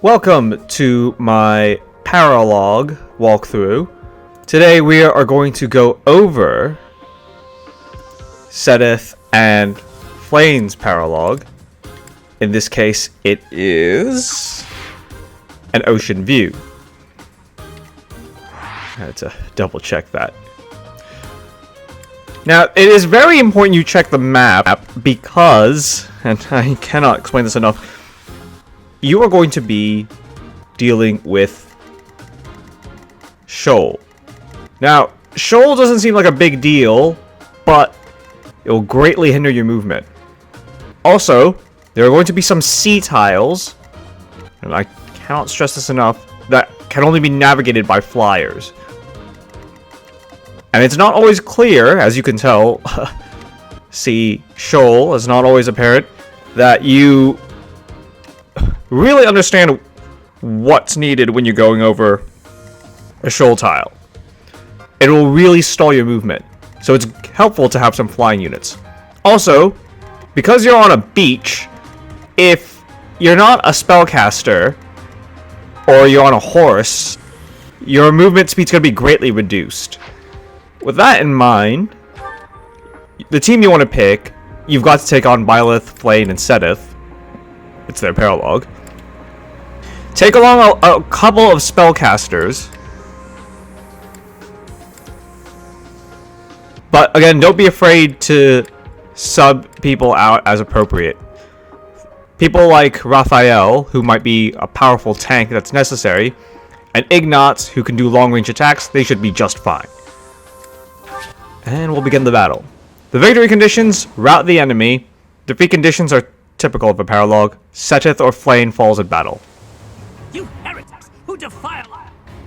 Welcome to my Paralogue walkthrough. Today we are going to go over Seteth and Flayn's Paralogue. In this case, it is an ocean view. I had to double check that. Now, it is very important you check the map because, and I cannot explain this enough, you are going to be dealing with shoal. Now, shoal doesn't seem like a big deal, but it will greatly hinder your movement. Also, there are going to be some sea tiles, and I cannot stress this enough, that can only be navigated by flyers. And it's not always clear, as you can tell, see, shoal is not always apparent, that you really understand what's needed when you're going over a shoal tile. It will really stall your movement, so it's helpful to have some flying units. Also, because you're on a beach, if you're not a spellcaster or you're on a horse, your movement speed's going to be greatly reduced. With that in mind, the team you want to pick, you've got to take on Byleth, Flayn, and Seteth. It's their Paralogue. Take along a couple of spellcasters. But again, don't be afraid to sub people out as appropriate. People like Raphael, who might be a powerful tank that's necessary, and Ignatz, who can do long-range attacks, they should be just fine. And we'll begin the battle. The victory conditions: rout the enemy. Defeat conditions are typical of a Paralogue. Seteth or Flayn falls in battle. You heretics who defile!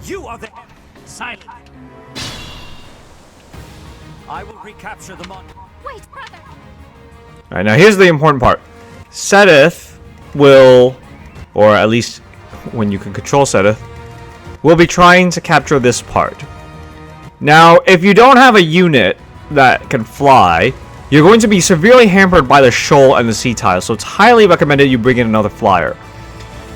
You are the silent. I will recapture the mon. Wait, brother! Alright, now here's the important part. Seteth will, or at least when you can control Seteth, will be trying to capture this part. Now, if you don't have a unit that can fly, you're going to be severely hampered by the shoal and the sea tiles, so it's highly recommended you bring in another flyer.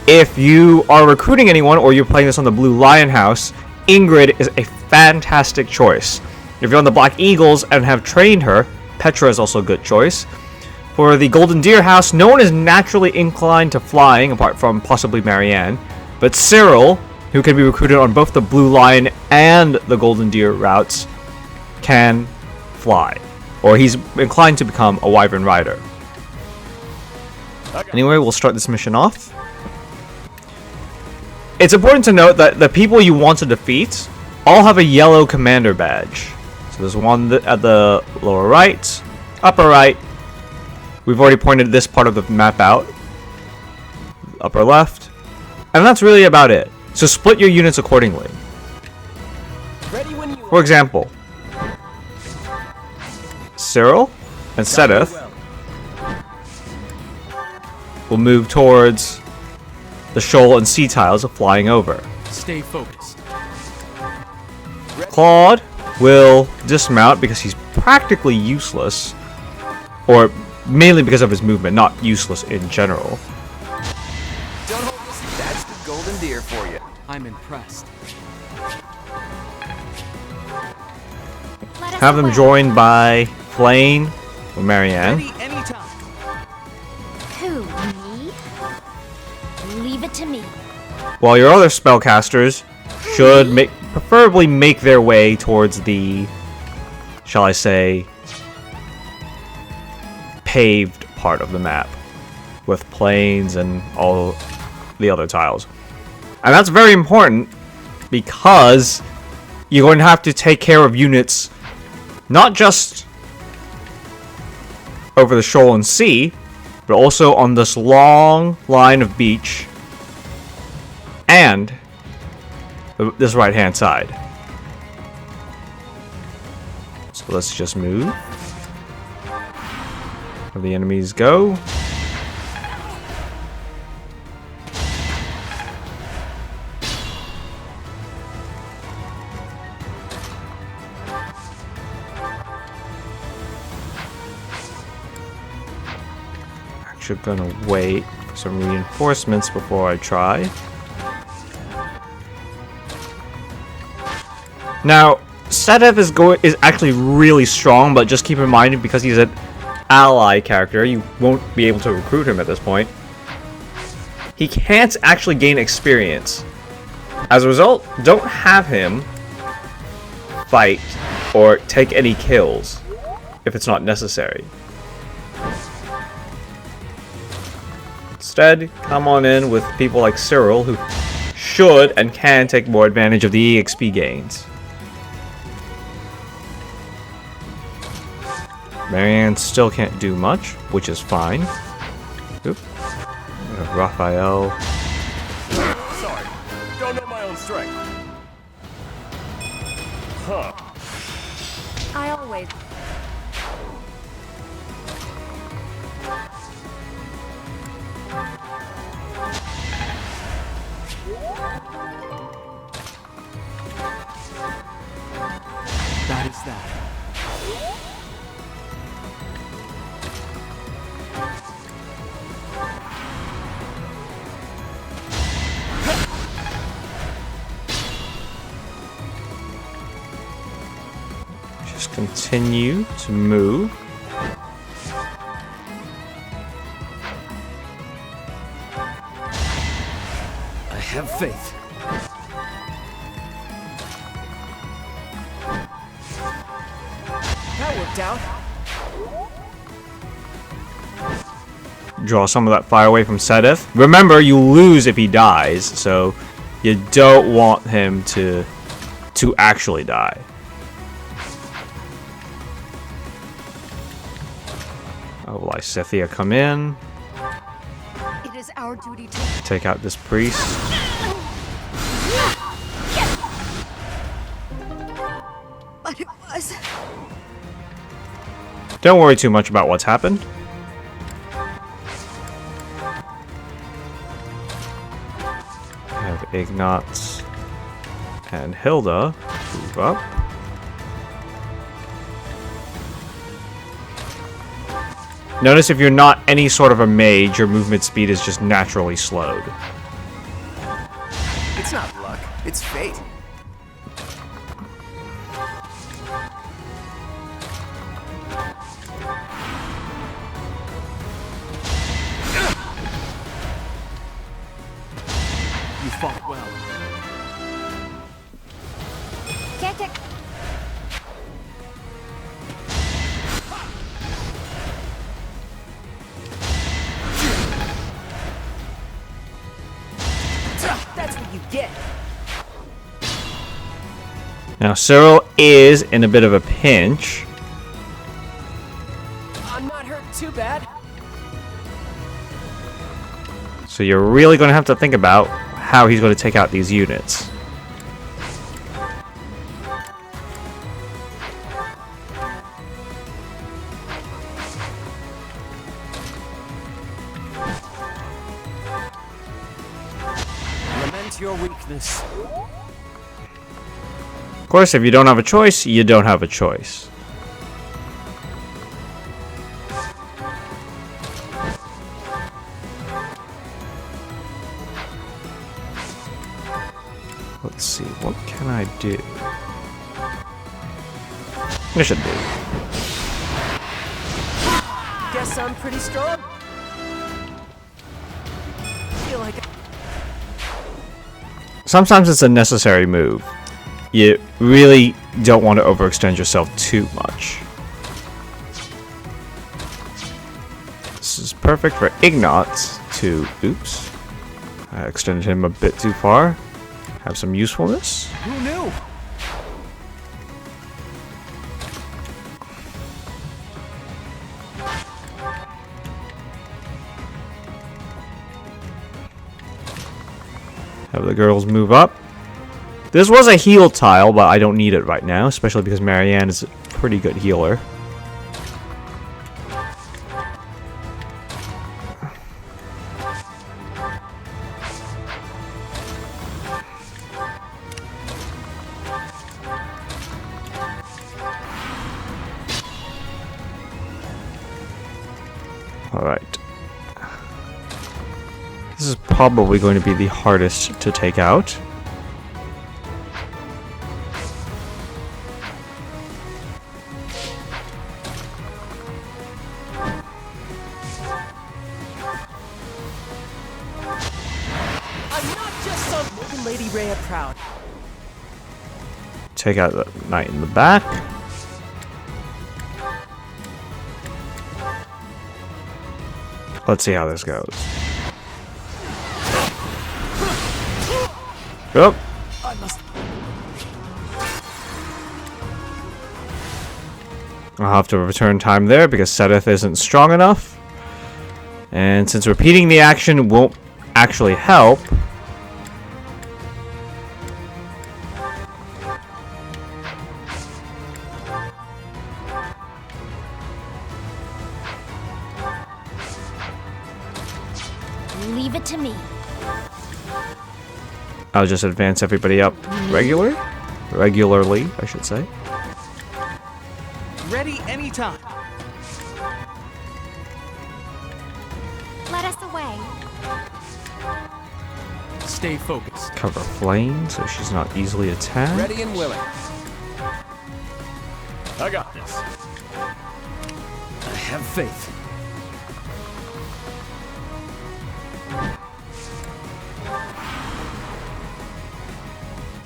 If you are recruiting anyone, or you're playing this on the Blue Lion House, Ingrid is a fantastic choice. If you're on the Black Eagles and have trained her, Petra is also a good choice. For the Golden Deer House, no one is naturally inclined to flying, apart from possibly Marianne, but Cyril, who can be recruited on both the Blue Lion and the Golden Deer routes, can fly. Or he's inclined to become a Wyvern Rider. Anyway, we'll start this mission off. It's important to note that the people you want to defeat all have a yellow commander badge. So there's one at the lower right, upper right. We've already pointed this part of the map out. Upper left. And that's really about it. So split your units accordingly. For example, Cyril and Seteth will move towards the shoal and sea tiles flying over. Stay focused. Claude will dismount because he's practically useless, or mainly because of his movement, not useless in general. Don't hold this. That's the Golden Deer for you. I'm impressed. Have them joined by Flayn or Marianne. Ready anytime. Who, me? Leave it to me. While your other spellcasters should preferably make their way towards the, shall I say, paved part of the map with plains and all the other tiles. And that's very important because you're going to have to take care of units not just over the shoal and sea, but also on this long line of beach and this right hand side. So let's just move where the enemies go. Actually gonna wait for some reinforcements before I try. Now, Seteth is actually really strong, but just keep in mind, because he's an ally character, you won't be able to recruit him at this point. He can't actually gain experience. As a result, don't have him fight or take any kills if it's not necessary. Instead, come on in with people like Cyril, who should and can take more advantage of the EXP gains. Marianne still can't do much, which is fine. Oop. Raphael. Sorry, don't know my own strength. Huh. I always... That is that. Just continue to move. I have faith. That worked out. Draw some of that fire away from Seteth. Remember, you lose if he dies, so you don't want him to actually die. Oh, will Lysithea come in? It is our duty to... Take out this priest. But it was... Don't worry too much about what's happened. Have Ignatz and Hilda move up. Notice if you're not any sort of a mage, your movement speed is just naturally slowed. It's not luck, it's fate. You fought well. Can't take... That's what you get. Now, Cyril is in a bit of a pinch. I'm not hurt too bad. So you're really going to have to think about how he's going to take out these units. Lament your weakness. Of course, if you don't have a choice, you don't have a choice. Let's see, what can I do? I should do. Guess I'm pretty strong. Feel like Sometimes it's a necessary move. You really don't want to overextend yourself too much. This is perfect for Ignatz to... Oops. I extended him a bit too far. Have some usefulness. Who knew? Have the girls move up. This was a heal tile, but I don't need it right now, especially because Marianne is a pretty good healer. Alright. This is probably going to be the hardest to take out. Just so making Lady Rhea proud. Take out the knight in the back. Let's see how this goes. Yep. I must. I'll have to return time there because Seteth isn't strong enough. And since repeating the action won't actually help, Leave it to me. I'll just advance everybody up regularly, I should say. Ready anytime. Let us away. Stay focused. Cover Flayn so she's not easily attacked. Ready and willing. I got this. I have faith.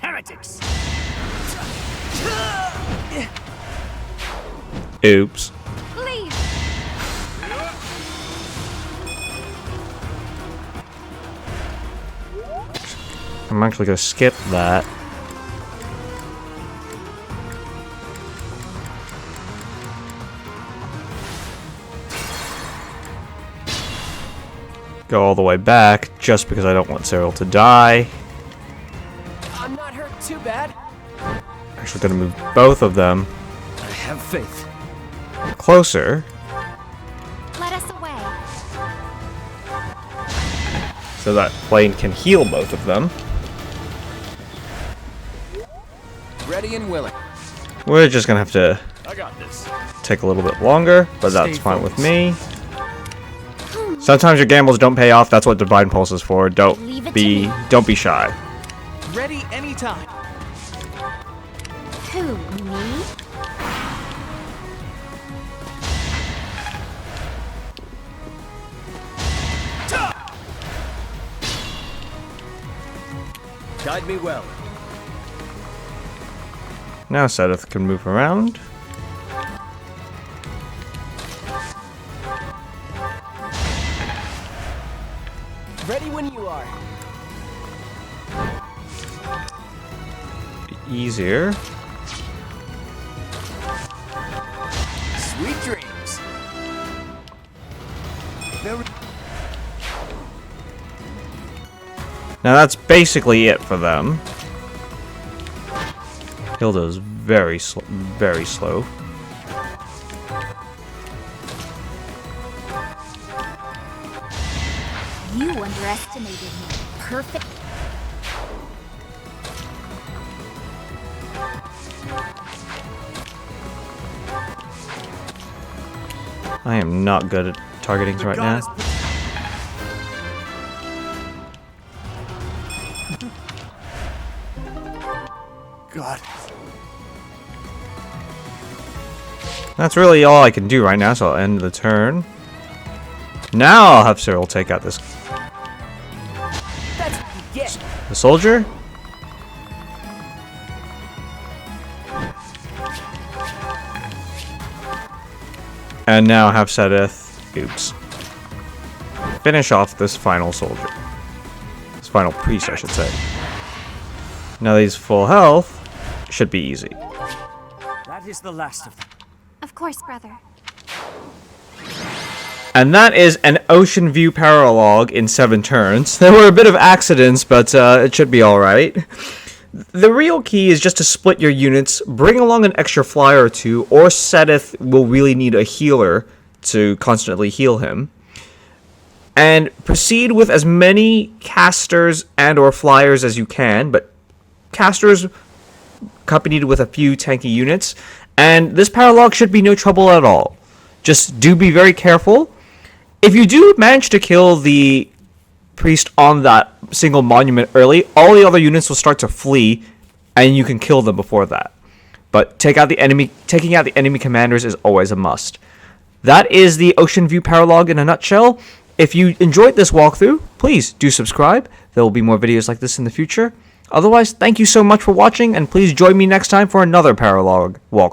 Heretics. Oops. Leave. I'm actually gonna skip that. Go all the way back just because I don't want Cyril to die. I'm not hurt too bad. Actually gonna move both of them I have faith. closer Let us away. so that Flayn can heal both of them. Ready and willing. We're just gonna have to I got this. take a little bit longer, but that's Stay fine with focused. me. Sometimes your gambles don't pay off. That's what Divine Pulse is for. Leave it to Don't be shy. Ready anytime. Who, me? Guide me well. Now Seteth can move around. Ready when you are. Easier. Sweet dreams. Very Now that's basically it for them. Hilda's very slow. Very slow. You underestimated me. Perfect. I am not good at targeting right now. God. That's really all I can do right now, so I'll end the turn. Now I'll have Cyril take out this That's what you get. the soldier. And now have Seteth, oops, finish off this final soldier. This final priest, I should say. Now that he's full health, should be easy. That is the last of them. Of course, brother. And that is an Ocean View Paralogue in 7 turns. There were a bit of accidents, but it should be alright. The real key is just to split your units, bring along an extra flyer or two, or Seteth will really need a healer to constantly heal him. And proceed with as many casters and or flyers as you can, but casters accompanied with a few tanky units. And this Paralogue should be no trouble at all. Just do be very careful. If you do manage to kill the priest on that single monument early, all the other units will start to flee, and you can kill them before that. But taking out the enemy commanders is always a must. That is the Ocean View Paralogue in a nutshell. If you enjoyed this walkthrough, please do subscribe. there will be more videos like this in the future. Otherwise, thank you so much for watching, and please join me next time for another Paralogue walkthrough.